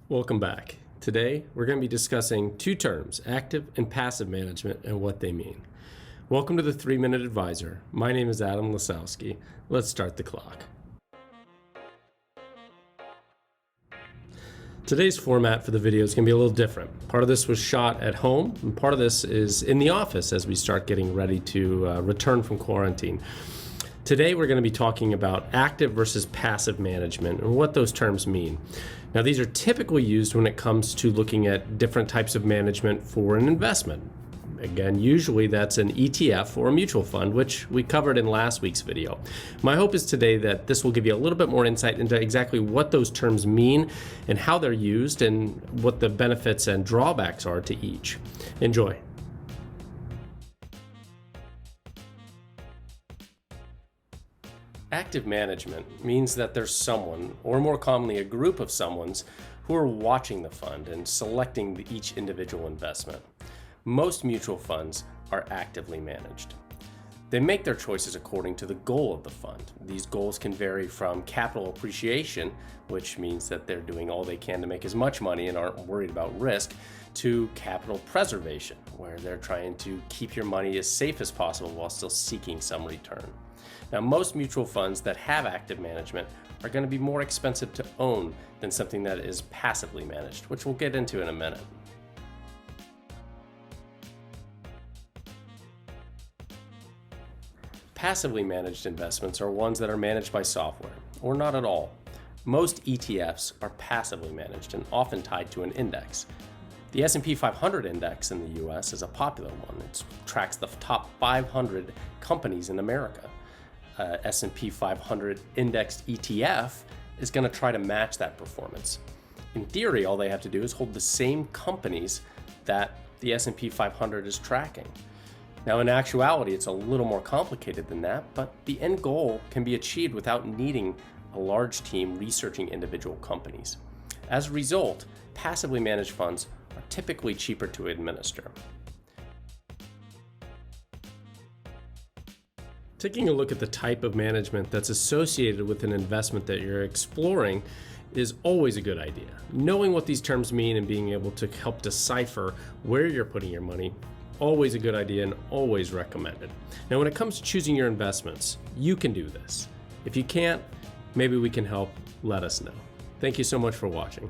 Welcome back. Today, we're going to be discussing two terms, active and passive management, and what they mean. Welcome to the 3-Minute Advisor. My name is Adam Lasowski. Let's start the clock. Today's format for the video is going to be a little different. Part of this was shot at home, and part of this is in the office as we start getting ready to return from quarantine. Today we're going to be talking about active versus passive management and what those terms mean. Now, these are typically used when it comes to looking at different types of management for an investment. Again, usually that's an ETF or a mutual fund, which we covered in last week's video. My hope is today that this will give you a little bit more insight into exactly what those terms mean and how they're used and what the benefits and drawbacks are to each. Enjoy. Active management means that there's someone, or more commonly a group of someones, who are watching the fund and selecting each individual investment. Most mutual funds are actively managed. They make their choices according to the goal of the fund. These goals can vary from capital appreciation, which means that they're doing all they can to make as much money and aren't worried about risk, to capital preservation, where they're trying to keep your money as safe as possible while still seeking some return. Now, most mutual funds that have active management are going to be more expensive to own than something that is passively managed, which we'll get into in a minute. Passively managed investments are ones that are managed by software, or not at all. Most ETFs are passively managed and often tied to an index. The S&P 500 index in the US is a popular one. It tracks the top 500 companies in America. S&P 500 indexed ETF is going to try to match that performance. In theory, all they have to do is hold the same companies that the S&P 500 is tracking. Now, in actuality, it's a little more complicated than that, but the end goal can be achieved without needing a large team researching individual companies. As a result, passively managed funds are typically cheaper to administer. Taking a look at the type of management that's associated with an investment that you're exploring is always a good idea. Knowing what these terms mean and being able to help decipher where you're putting your money, always a good idea and always recommended. Now, when it comes to choosing your investments, you can do this. If you can't, maybe we can help. Let us know. Thank you so much for watching.